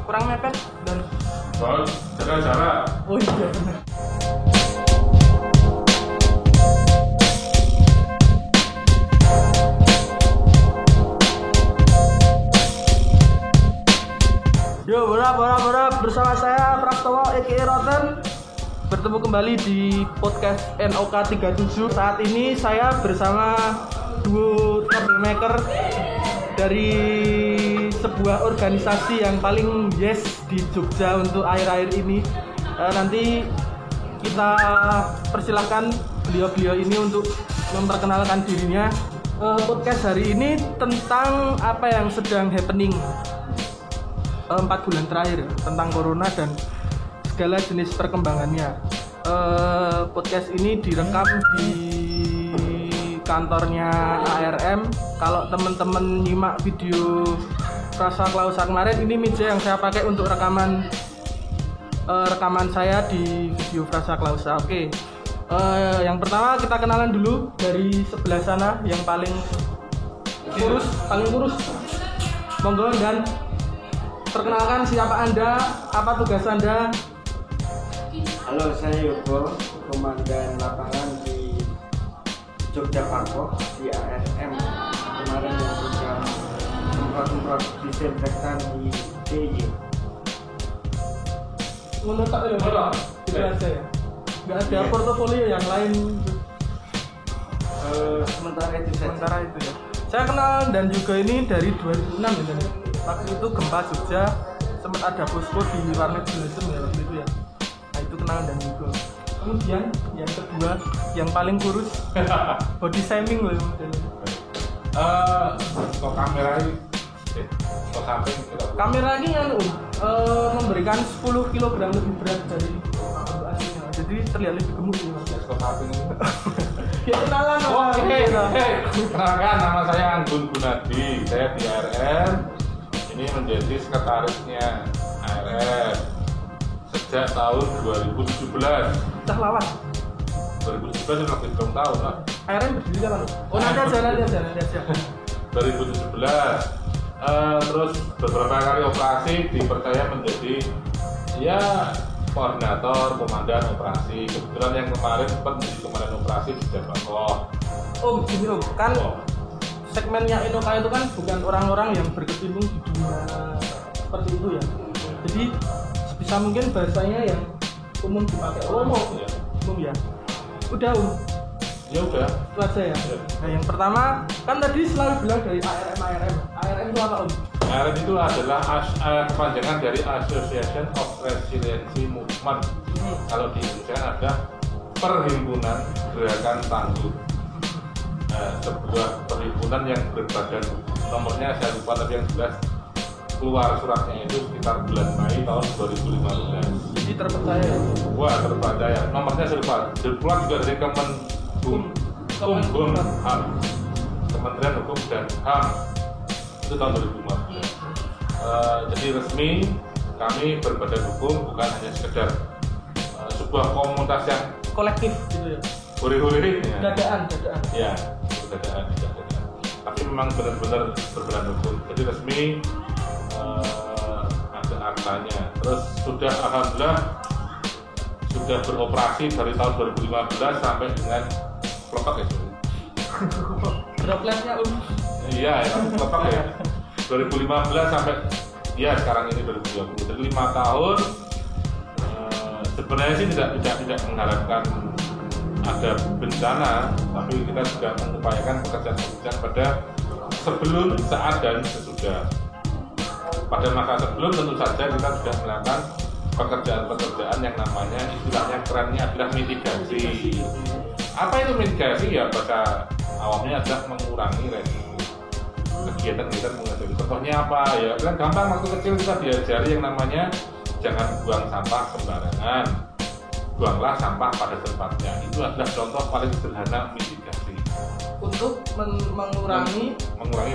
kurang mepet dan jaga jarak. oh iya benar. Yo, bora bersama saya Prastowo aka Roten. Bertemu kembali di podcast NOK 37. Saat ini saya bersama duo troublemaker dari sebuah organisasi yang paling yes di Jogja untuk akhir-akhir ini. Nanti kita persilahkan beliau-beliau ini untuk memperkenalkan dirinya. Podcast hari ini tentang apa yang sedang happening 4 bulan terakhir, tentang corona dan segala jenis perkembangannya. Podcast ini direkam di kantornya ARM. Kalau teman-teman nyimak video Frasa Klausa kemarin, ini meja yang saya pakai untuk rekaman saya di video Frasa Klausa. Oke. Yang pertama kita kenalan dulu dari sebelah sana yang paling kurus. Monggo dan perkenalkan siapa Anda, apa tugas Anda? Halo, saya Yogo, komandan lapangan di Jogja Pangkok di ARM. Kemarin yang sudah semprot disinfektan di DIY. Menurut tak ya, tidak ada ya? Nggak ada portofolio yang lain? Sementara itu ya. Saya kenal dan juga ini dari 2006 ya. Waktu itu gempa Jogja sempat ada posko di warnet Blossom ya waktu itu ya. Nah itu kenalan dan juga. Kemudian yang kedua yang paling kurus body shaming loh modelnya. Kok kamera ini kok samping kamera ini kan memberikan 10 kg lebih berat dari aslinya. Jadi terlihat lebih gemuk ya Mas. kok samping ini. Ya kenalan. Kenalkan, nama saya Anggun Gunadi. Saya di ARM. Ini menjadi sekretarisnya ARM sejak tahun 2017. Cah lawan. 2017 sudah belum tahun lah. ARM berdiri kapan? Oh nanti aja. 2017. Terus beberapa kali operasi dipercaya menjadi koordinator, komandan operasi. Kebetulan yang kemarin sempat menjadi komandan operasi di Bangkok. Gini kan segmennya Inoka itu kan bukan orang-orang yang berkecimpung di dunia seperti itu ya. Jadi sebisa mungkin bahasanya yang umum dipakai umum ya. Udah Ya udah. Itu aja ya. Nah yang pertama kan tadi selalu bilang dari ARM itu apa ARM itu adalah kepanjangan dari Association of Resiliency Movement. Kalau di Indonesia ada Perhimpunan Gerakan Tangguh. Sebuah perhimpunan yang berbadan, nomornya saya lupa tapi yang jelas keluar suratnya itu sekitar bulan Mei tahun 2015. Jadi terpercaya. Wah, terpercaya. Nomornya saya lupa. Keluar juga dari Kemenkumham, Kementerian Hukum dan HAM, itu tahun 2015. Jadi resmi kami berbadan hukum, bukan hanya sekedar sebuah komunitas yang kolektif gitu ya. huri-huri Dadaan. Ya, dadaan. Tapi memang benar-benar berbadan hukum. Jadi resmi ada aktanya. Terus sudah alhamdulillah sudah beroperasi dari tahun 2015 sampai dengan kelopak ya. Dropletnya Iya, kelopak ya. 2015 sampai sekarang ini 2020. Jadi 5 tahun. Sebenarnya sih tidak mengharapkan ada bencana, tapi kita juga mengupayakan pekerjaan pada sebelum, saat, dan sesudah. Pada masa sebelum tentu saja kita sudah melakukan pekerjaan yang namanya, istilahnya kerennya adalah mitigasi. Apa itu mitigasi? Ya bahasa awamnya adalah mengurangi resiko kegiatan menghadapi. Contohnya apa? Ya kan gampang, waktu kecil kita diajari yang namanya jangan buang sampah sembarangan, buanglah sampah pada tempatnya. Itu adalah contoh paling sederhana mitigasi untuk mengurangi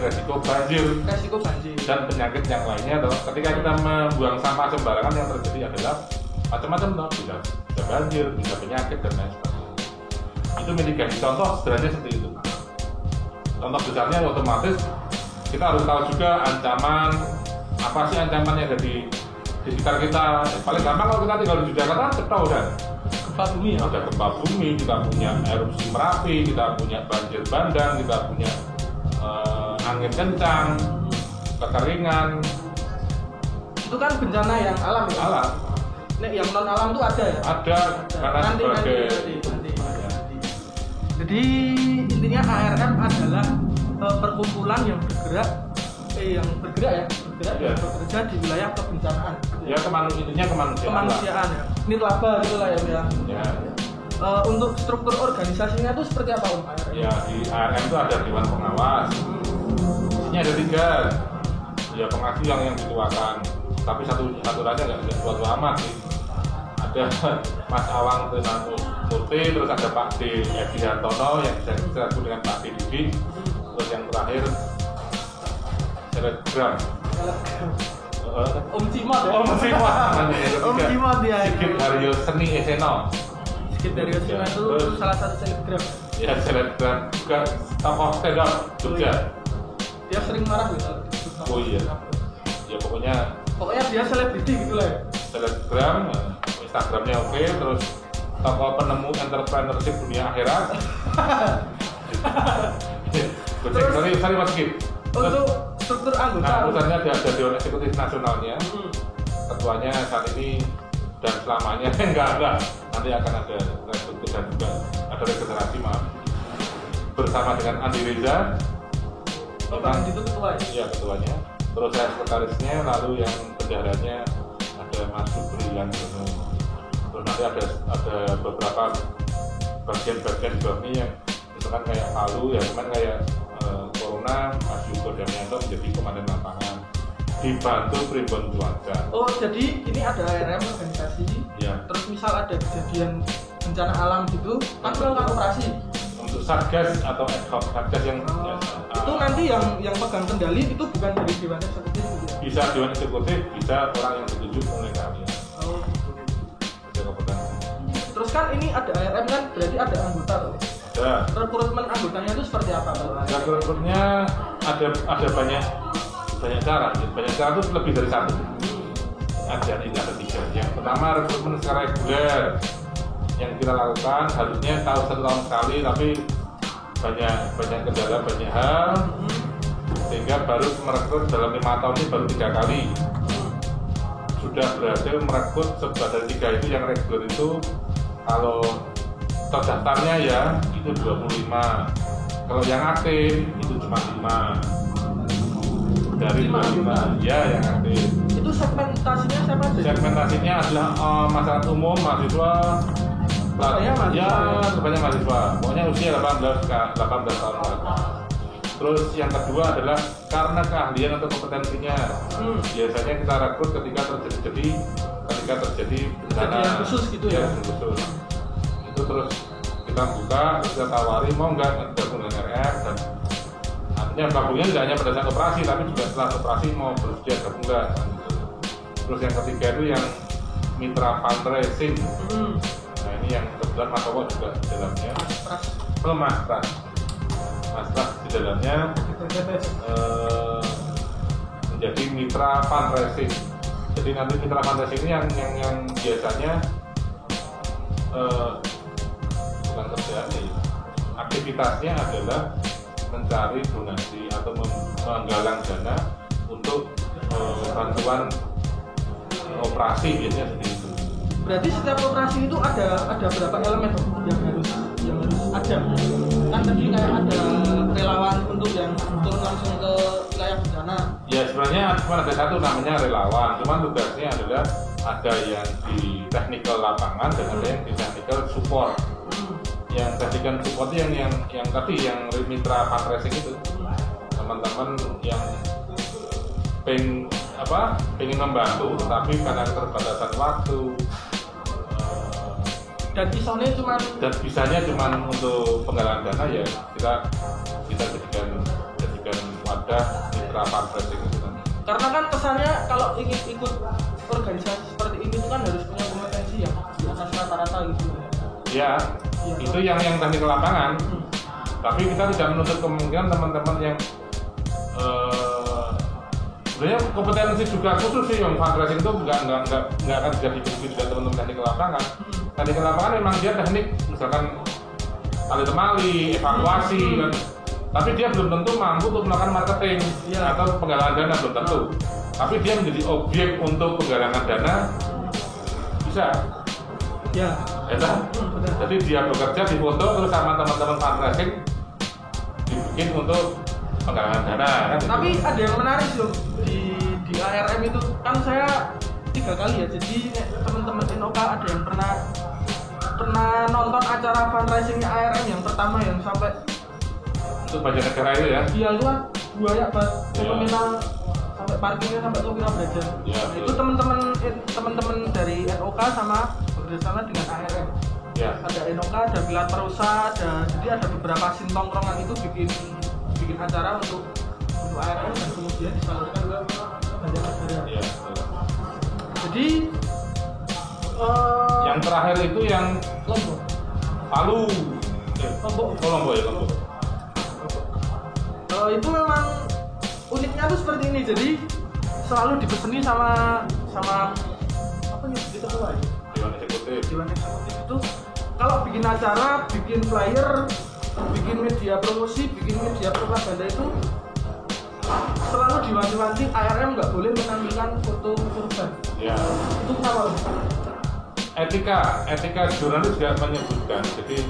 resiko banjir dan penyakit yang lainnya. Ketika kita membuang sampah sembarangan, yang terjadi adalah macam-macam, bisa banjir, bisa penyakit dan lain sebagainya. Itu mitigasi. Contoh sederhananya seperti itu. Contoh besarnya otomatis kita harus tahu juga ancaman, apa sih ancaman yang ada di di sekitar kita. Paling gampang kalau kita tinggal di Jakarta cetok udah. Gempa bumi ya. Ada gempa bumi, kita punya erupsi Merapi, kita punya banjir bandang, kita punya angin kencang, kekeringan. Itu kan bencana yang alam ya. Alam. Nek yang non alam tuh ada ya. Ada karena Nanti. Jadi intinya ARM adalah perkumpulan yang bergerak Ya. yang bekerja di wilayah kebencanaan. Ya intinya Kemanusiaan ya. Nirlaba gitu lah ya. Ya. Untuk struktur organisasinya itu seperti apa Om? Ya di ARM itu ada dewan pengawas. Isinya ada 3. Ya pengasuh yang dituakan. Tapi saturannya nggak tua amat sih. Ada Mas Awang Tenanus Murti, terus ada Pak D. Edi Hartono yang bisa disebut dengan Pak D. Didi, terus yang terakhir Selebgram Om Cimot ya? Om Cimot ya. Sigit Haryo Seni Eseno. Sigit Haryo Seni itu salah satu selebgram. Ya selebgram juga tokoh stand up Jogja. Dia sering marah gitu. Oh iya. Ya pokoknya dia selebriti gitu lah ya. Selebgram, Instagramnya oke, terus tokoh penemu entrepreneurship dunia akhirat. Sorry Mas Gip. Untuk struktur anggota. Nah, perusahaannya ada Dewan Eksekutif Nasionalnya. Ketuanya saat ini dan selamanya enggak. Nanti akan ada restruktur dan juga ada regenerasi bersama dengan Andi Reza. Andi itu ketua ya? Iya ketuanya. Terus saya sekretarisnya, lalu yang bendaharanya ada Mas Subrian. Terus nanti ada beberapa bagian-bagian di bawah ini yang misalkan kayak Palu ya, cuman kayak Corona, Mas Yugo Damianto menjadi komandan lapangan dibantu Primbon Cuaca. Oh jadi ini ada ARM organisasi. Ya. Terus misal ada kejadian bencana alam gitu, kan melakukan operasi. Untuk satgas atau ad hoc satgas yang itu nanti yang pegang kendali itu bukan dari Dewan Eksekutif gitu. Bisa Dewan Eksekutif, bisa orang yang ditunjuk oleh kalian. Oh gitu. Ada. Terus kan ini ada ARM kan berarti ada anggota loh. Ada. Rekrutmen anggotanya itu seperti apa kalau ARM? Rekrutmennya ada banyak cara. Banyak cara itu lebih dari satu. Ada 3. Yang pertama rekrutmen secara reguler yang kita lakukan harusnya satu tahun sekali, tapi banyak kendala, banyak hal, sehingga baru merekrut dalam 5 tahun ini baru 3 kali. Sudah berhasil merekrut dari 3 itu yang reguler itu kalau terdaftarnya ya itu 25, kalau yang aktif itu cuma 5 dari 25 ya yang aktif. Itu segmentasinya siapa sih? Segmentasinya adalah masyarakat umum, mahasiswa, terbanyak mahasiswa. Pokoknya usia 18 tahun ke atas. Terus yang kedua adalah karena keahlian atau kompetensinya. Biasanya kita rekrut ketika terjadi bencana khusus gitu ya. Khusus. Itu terus kita buka, kita tawari mau nggak gabung dengan RR dan artinya gabungnya tidak hanya pada saat operasi, tapi juga setelah operasi mau bersedia gabung nggak. Gitu. Terus yang ketiga itu yang mitra fundraising. Nah ini yang kebetulan Mas Towo juga di dalamnya. Mas Pras di dalamnya menjadi mitra fundraising. Jadi nanti mitra fundraising ini yang biasanya bukan kerjaan ya, aktivitasnya adalah mencari donasi atau menggalang dana untuk bantuan operasi biasanya seperti itu. Berarti setiap operasi itu ada berapa elemen yang harus ada? Kan tadi kayak ada relawan untuk yang turun langsung ke wilayah bencana. Ya sebenarnya cuma ada satu namanya relawan, cuman tugasnya adalah ada yang di technical lapangan dan ada yang di technical support. Yang technical support yang tadi yang mitra fundraising itu teman-teman yang pengen membantu tapi karena keterbatasan waktu dan bisanya cuma untuk penggalangan dana ya kita jadikan wadah mitra fundraising itu kan. Karena kan kesannya kalau ingin ikut organisasi seperti ini itu kan harus punya kompetensi yang di atas rata-rata gitu. Ya, itu yang teknik lapangan. Tapi kita tidak menutup kemungkinan teman-teman yang sebenarnya kompetensi juga khusus sih yang fundraising itu nggak akan jadi begitu juga teman-teman teknik lapangan. Teknik lapangan memang dia teknik misalkan tali temali, evakuasi kan. Tapi dia belum tentu mampu untuk melakukan marketing atau penggalangan dana, belum tentu. Tapi dia menjadi objek untuk penggalangan dana bisa. Ya. Jadi dia bekerja di foto terus sama teman-teman fundraising dibikin untuk penggalangan dana kan. Tapi ada yang menarik loh di ARM itu kan saya 3 kali ya. Jadi teman-teman NOK ada yang pernah nonton acara fundraisingnya ARM yang pertama yang sampai untuk budget negara itu ya. Iya itu kan banyak banget nominal sampai parkirnya sampai nominal belajar. Ya, nah, itu teman-teman dari NOK sama bekerjasama dengan ARM. Ya. Ada NOK, ada Pilar Perusa, jadi ada beberapa sintongkrongan itu bikin acara untuk ARM dan kemudian disalurkan ke banyak negara. Ya. Jadi yang terakhir itu yang Lombok. Palu. Lombok ya Lombok. Itu memang uniknya tuh seperti ini. Jadi selalu dipeseni sama apa nih itu ketua ya? Dewan eksekutif itu kalau bikin acara, bikin flyer, bikin media promosi, bikin media propaganda itu selalu diwanti-wanti ARM nggak boleh menampilkan foto korban. Ya. Itu kenapa? Etika jurnalis juga menyebutkan, jadi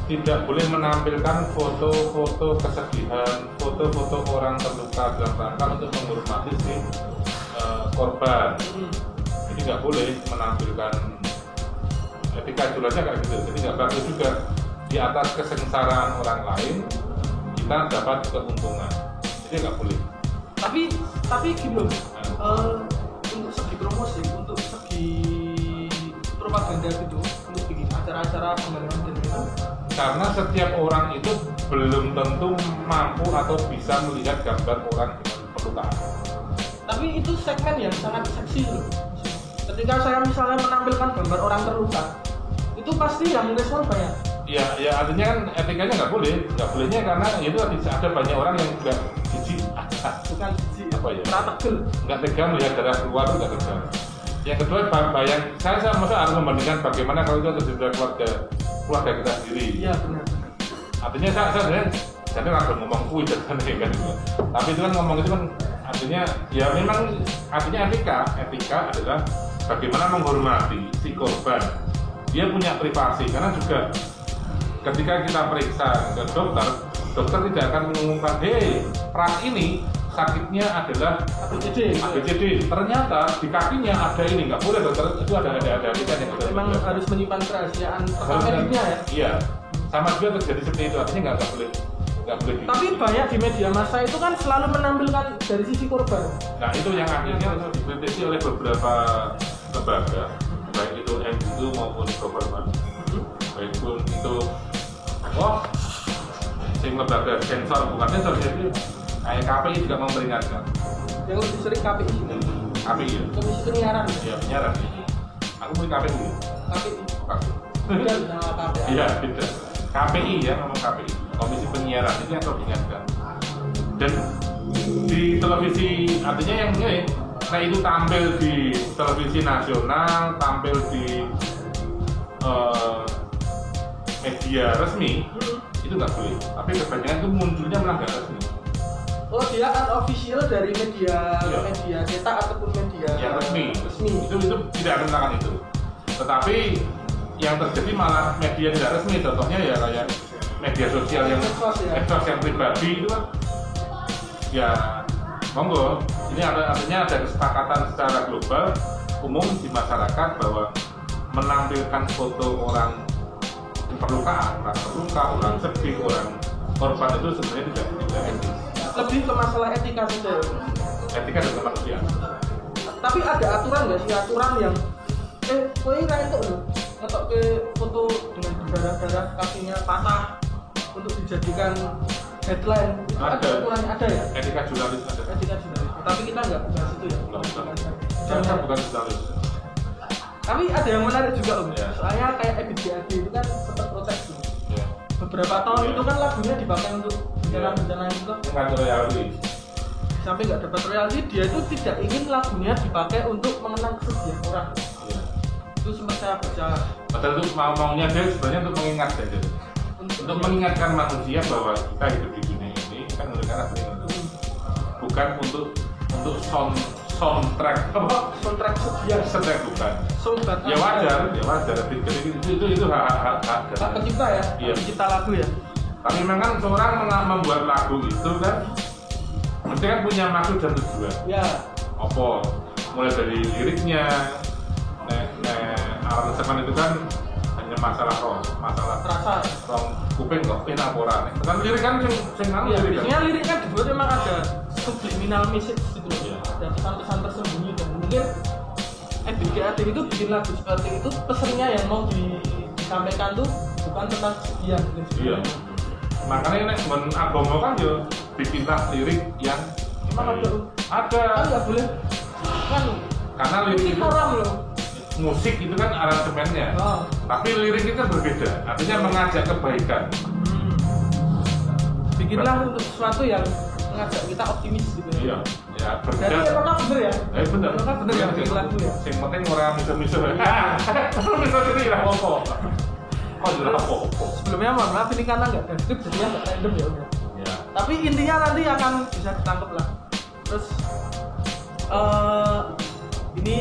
tidak boleh menampilkan foto-foto kesedihan, foto-foto orang terluka dalam rangka untuk menghormati si korban. Jadi nggak boleh menampilkan, etika jurnalisnya kayak gitu. Jadi nggak bagus juga di atas kesengsaraan orang lain kita dapat keuntungan. Jadi nggak boleh. Tapi gini loh, untuk segi promosi, untuk segi propaganda gitu, untuk bikin acara-acara penggalangan dana itu. Karena setiap orang itu belum tentu mampu atau bisa melihat gambar orang dengan perlukaan. Tapi itu segmen yang sangat seksi loh. Ketika saya misalnya menampilkan gambar orang terluka, itu pasti yang respon banyak. Ya artinya kan etikanya nggak bolehnya karena itu ada banyak orang yang juga jijik, bukan jijik, apa ya? Rategel. Nggak tega melihat darah keluar itu nggak tega. Yang kedua saya masa harus membandingkan bagaimana kalau itu terjadi keluarga kita sendiri. Iya benar. Artinya saya jadi langsung ngomong kuih kan. Tapi itu kan ngomong itu kan artinya ya memang artinya etika adalah bagaimana menghormati si korban. Dia punya privasi karena juga ketika kita periksa ke dokter tidak akan mengumumkan, pras ini sakitnya adalah ABCD. Ternyata di kakinya ada ini, nggak boleh dokter, itu ada etikat yang memang harus menyimpan kerahasiaan mediknya ya. Iya, sama juga terjadi seperti itu, artinya nggak boleh. Tapi banyak di media massa itu kan selalu menampilkan dari sisi korban. Nah itu yang akhirnya dikritisi oleh beberapa lembaga, baik itu NGO maupun government, baik pun itu lembaga sensor, bukan sensor jadi kayak KPI juga memperingatkan. Yang lebih sering KPI. KPI ya. Komisi Penyiaran. Iya penyiaran. Aku mau KPI. Iya beda. KPI ya ngomong KPI. Komisi Penyiaran itu yang perlu diingatkan. Dan di televisi artinya yang ini, nah itu tampil di televisi nasional, tampil di media resmi itu nggak boleh. Tapi kebanyakan itu munculnya malah nggak resmi. Oh dia unofficial dari media cetak ataupun media yang resmi. Itu tidak akan melakukan itu. Tetapi yang terjadi malah media tidak resmi, contohnya ya kayak media sosial yang medsos yang pribadi itu kan ya monggo. Ini artinya ada kesepakatan secara global umum di masyarakat bahwa menampilkan foto orang perlukaan, orang terluka, orang sedih, orang korban itu sebenarnya tidak etis. Lebih ke masalah etika saja. Etika dan kemanusiaan. Tapi ada aturan nggak sih, aturan yang kowe kayak itu loh, ngetok ke foto dengan berdarah-darah kakinya patah untuk dijadikan headline. Itu ada aturannya, ada ya? Etika jurnalis ada. Etika jurnalis. Tapi kita nggak bahas itu ya. Saya bukan jurnalis. Tapi ada yang menarik juga om. Ya. Soalnya kayak Ebit GAD itu kan sempat protes tuh. Ya. Beberapa tahun itu kan lagunya dipakai untuk bencana-bencana itu. Nggak royalti. sampai nggak dapat royalti, dia itu tidak ingin lagunya dipakai untuk mengenang kesedihan orang. Iya. Itu sempat saya baca. Padahal itu maunya dia sebenarnya untuk mengingat saja. Untuk mengingatkan manusia bahwa kita hidup di dunia ini kan mendengar apa ini. Bukan untuk soundtrack apa? Soundtrack sedia. Soundtrack bukan. Soundtrack. Ya wajar. Itu hak Hak pencipta ya. Iya. Pencipta lagu ya. Tapi memang kan seorang membuat lagu itu kan mesti kan punya maksud dan tujuan. Ya. Apa? Mulai dari liriknya, aransemen itu kan hanya masalah Terasa. kuping kok enak ora nih. Kan lirik kan sing nang Iya, lirik. biasanya lirik kan dibuat memang ada subliminal message gitu loh. Iya. Ada pesan-pesan tersembunyi dan mungkin Ebit Atin itu bikin lagu seperti itu, pesannya yang mau disampaikan tuh bukan tentang kesedihan gitu. Iya. Makanya nek men agama kan yo dipindah lirik yang Emang ada? ada. Kan nggak boleh. Kan Karena lirik musik itu haram loh. musik itu kan aransemennya. Oh. Tapi lirik itu berbeda. Artinya mengajak kebaikan. Bikinlah untuk sesuatu yang mengajak kita optimis gitu ya. Iya. Ya Jadi berbeda. apakah bener ya? Bener. Apakah bener ya bikin lagu ya? Sing penting orang miso-miso. Miso itu tidak apa-apa. Oh, tidak apa-apa. Sebelumnya mohon maaf ini karena nggak ada skrip jadi agak random ya Om ya. Ya. Tapi intinya nanti akan bisa ditangkap lah. Terus ini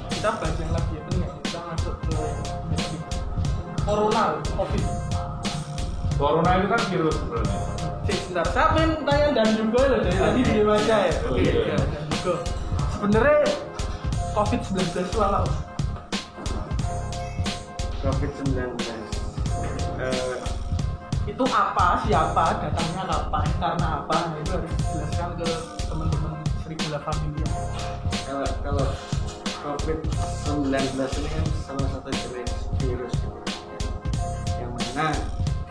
kita bahas yang lagi ya, bener nggak? Kita masuk ke COVID. Corona itu kan virus sebenarnya. Sebentar, saya pengen tanya dan juga loh dari tadi di baca ya. Oh, Oke, iya. ya, dan juga. Sebenarnya COVID-19 itu apa? Om? COVID-19 Itu apa, siapa, datangnya kapan, karena apa? Nah, itu harus dijelaskan ke teman-teman Serigala Familia. kalau COVID-19 ini kan salah satu jenis virus gitu, yang mana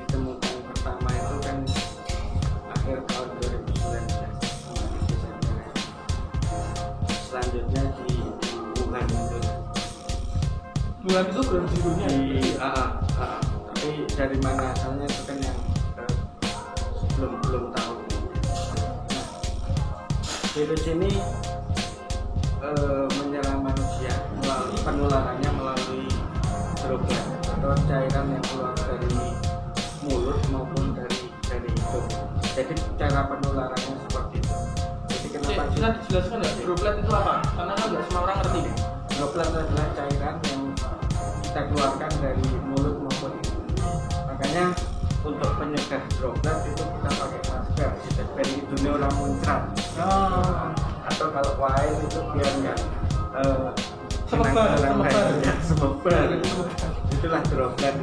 ditemukan pertama itu kan akhir tahun 2019 di Desember. Selanjutnya di Wuhan itu Bulan itu belum judulnya. tapi dari mana asalnya itu kan yang belum tahu. Nah, virus ini menyerang manusia melalui penularannya melalui droplet atau cairan yang keluar dari mulut maupun dari hidung. Jadi cara penularannya seperti itu. Jadi kenapa Bisa dijelaskan nggak droplet itu apa? Karena kan nggak semua orang ngerti. droplet adalah cairan yang kita keluarkan dari mulut maupun hidung. Makanya untuk penyegah droplet itu kita pakai masker, jadi hidungnya orang muncrat. Atau kalau wine itu biar nggak semebar. Itulah droplet.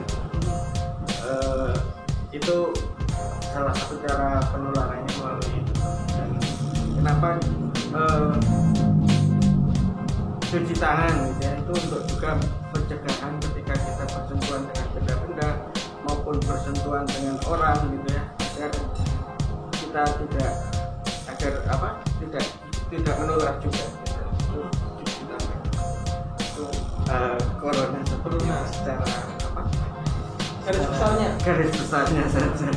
Itu salah satu cara penularannya melalui itu. Dan kenapa cuci tangan gitu ya, itu untuk juga pencegahan ketika kita bersentuhan dengan benda-benda maupun bersentuhan dengan orang gitu ya, agar kita tidak menular juga gitu. Itu cuci tangan itu corona sebelumnya secara garis besarnya saja.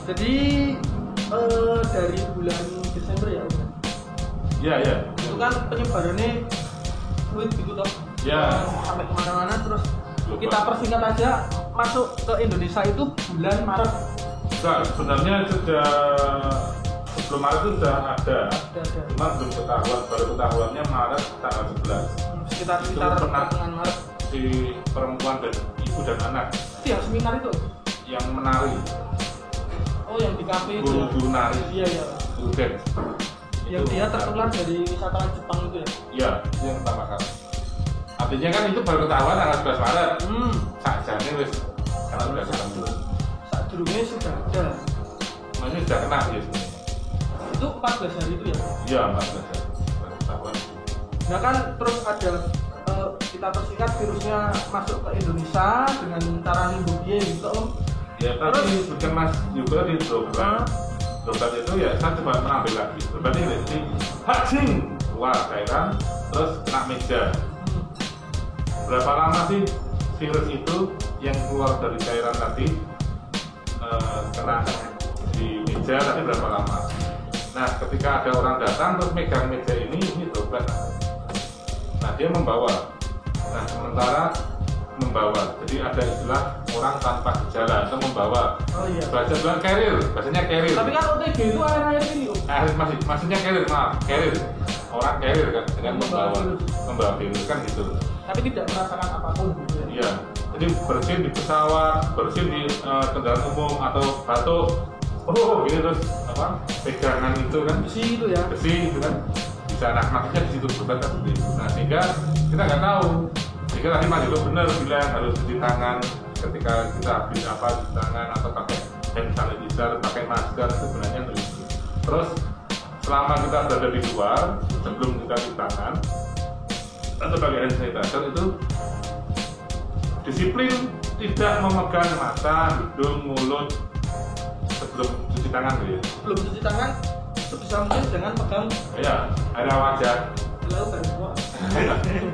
Jadi dari bulan Desember ya Om? Ya. Itu kan penyebarannya fluid gitu toh. Ya. Sampai kemana-mana terus kita persingkat aja masuk ke Indonesia itu bulan Maret. Enggak, sebenarnya sebelum Maret itu sudah ada. Cuma belum ketahuan, baru ketahuannya Maret tanggal 11. Sekitar Itu pernah pertengahan Maret. si perempuan dan ibu dan anak Itu yang seminar itu. yang menari, Oh, yang di kafe itu. guru nari, Iya. guru dance. Yang Itu dia tertular dari wisatawan Jepang itu ya. Iya, itu yang pertama kali. Artinya kan itu baru ketahuan tanggal 11 Maret. Sajane wis karena sudah sekarang dulu. Saat dulunya sudah ada. Makanya sudah kena ya sebenarnya. Itu 14 hari itu ya. Iya, 14 ya. Baru ketahuan. Nah kan terus ada kita persingkat virusnya masuk ke Indonesia dengan cara nimbulnya gitu Om. Ya tadi bukan Mas juga di droplet. Droplet itu ya saya coba mengambil lagi. Berarti ini hacing keluar cairan terus kena meja. Berapa lama sih virus itu yang keluar dari cairan tadi kena di meja tadi berapa lama? Nah, ketika ada orang datang terus megang meja ini droplet. Nah, dia membawa. Nah, sementara membawa. Jadi ada istilah orang tanpa gejala atau membawa. Oh iya. Bahasa bilang carrier, bahasanya carrier. Tapi kan OTG itu air ini Om. Maksudnya carrier, maaf, carrier. Orang carrier kan dengan membawa virus kan gitu. Tapi tidak merasakan apapun gitu ya. Iya. Jadi bersin di pesawat, bersin di kendaraan umum atau batuk. Oh, gini terus apa? Pegangan itu kan Besi itu ya. besi itu kan bisa maksudnya di situ berbatas seperti itu. Nah, sehingga kita nggak tahu. Sehingga tadi Mas Joko benar bilang harus cuci tangan ketika kita habis apa cuci tangan atau pakai hand sanitizer, pakai masker sebenarnya begitu. Terus selama kita berada di luar sebelum kita cuci tangan atau pakai hand sanitizer itu disiplin tidak memegang mata, hidung, mulut sebelum cuci tangan gitu ya. Belum cuci tangan sebisa mungkin jangan pegang Ya, area wajah. lalu baru semua.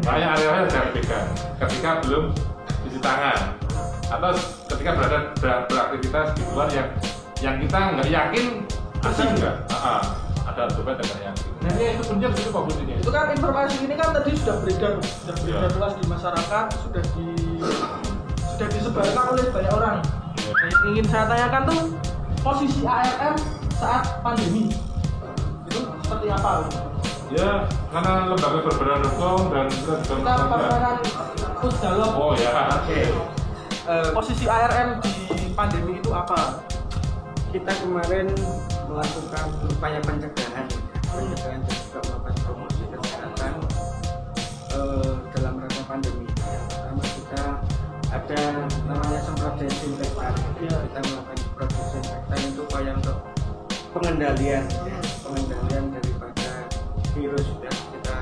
Makanya area jangan pegang ketika belum cuci tangan atau ketika beraktivitas di luar yang kita nggak yakin ada nggak ada dompet yang nggak yakin. Nah, itu punya itu bagusnya. Itu kan informasi ini kan tadi sudah beredar Ya. luas di masyarakat, sudah disebarkan oleh banyak orang. Ya. Nah, yang ingin saya tanyakan tuh posisi ARM saat pandemi itu seperti apa? Ya, karena lembaga berbadan hukum dan kita juga Kita paparan Pusdalog. Oh ya, oke. Posisi ARM di pandemi itu apa? Kita kemarin melakukan upaya pencegahan dan juga melakukan promosi kesehatan dalam rangka pandemi. Yang pertama kita ada namanya semprot desinfektan. Kita melakukan semprot desinfektan itu upaya untuk pengendalian daripada virus ya. Kita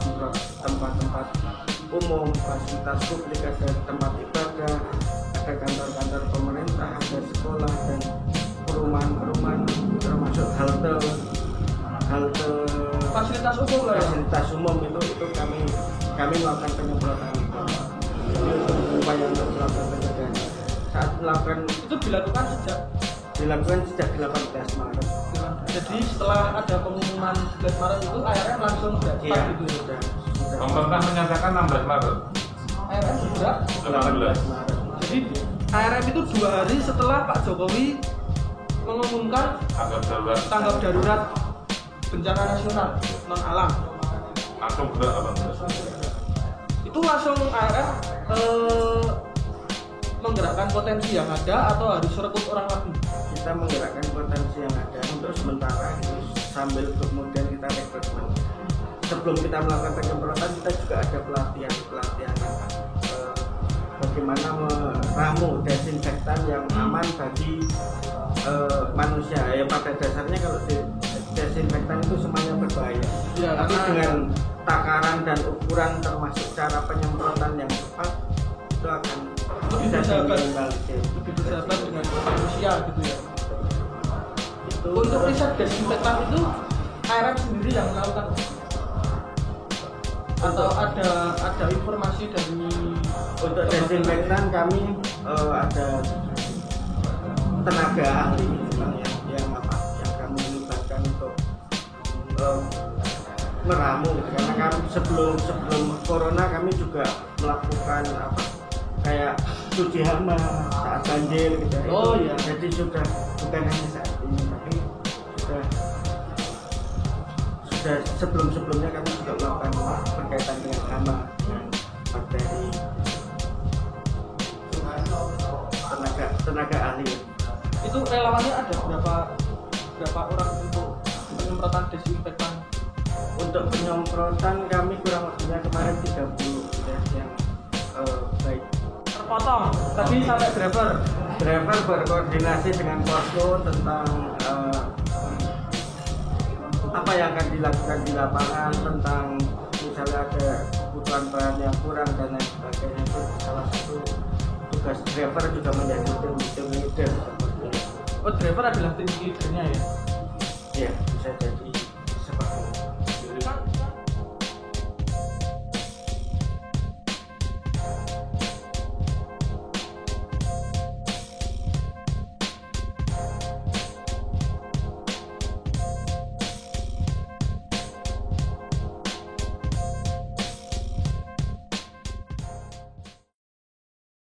semprot tempat-tempat umum, fasilitas publik, ada tempat ibadah, ada kantor-kantor pemerintah, ada sekolah dan perumahan termasuk halte Fasilitas umum lah ya. fasilitas umum itu kami melakukan penyemprotan ini untuk upaya untuk melakukan pencegahan. Saat melakukan Itu dilakukan sejak 18 Maret. jadi setelah ada pengumuman 11 Maret itu ARM langsung dapat Iya, gitu ya. sudah Pemerintah menyatakan 16 Maret. ARM sudah 18. Maret. jadi ARM itu 2 hari setelah Pak Jokowi mengumumkan tanggap darurat bencana nasional non alam. Langsung berat 18. Itu langsung ARM menggerakkan potensi yang ada atau harus rekrut orang lagi? Kita menggerakkan potensi yang ada untuk sementara itu sambil kemudian kita rekrutmen. Sebelum kita melakukan penyemprotan kita juga ada pelatihan bagaimana meramu desinfektan yang aman bagi manusia. Ya pada dasarnya kalau desinfektan itu semuanya berbahaya. Ya, Tapi karena dengan takaran dan ukuran termasuk cara penyemprotan yang tepat itu akan lebih bisa bersahabat diminimalisir. lebih bersahabat dengan manusia gitu ya. Itu Untuk riset desinfektan itu ARM sendiri yang melakukan atau ada informasi dari untuk desinfektan kami ada tenaga ahli yang kami libatkan untuk meramu gitu. Karena kami sebelum corona kami juga melakukan kayak cuci hama saat banjir gitu. Oh, Itu iya. jadi sudah bukan hanya saat ini tapi sudah sebelumnya kami juga melakukan berkaitan dengan hama dengan bakteri tenaga ahli. itu relawannya ada berapa orang untuk penyemprotan desinfektan? Untuk penyemprotan kami kurang lebihnya kemarin 30 ya, yang baik. Terpotong tadi sampai driver Berkoordinasi dengan posko tentang apa yang akan dilakukan di lapangan, tentang misalnya ada kebutuhan bahan yang kurang dan lain sebagainya. Itu salah satu tugas driver juga menjadi tim leader. Oh, driver adalah tim leadernya ya? Ya bisa jadi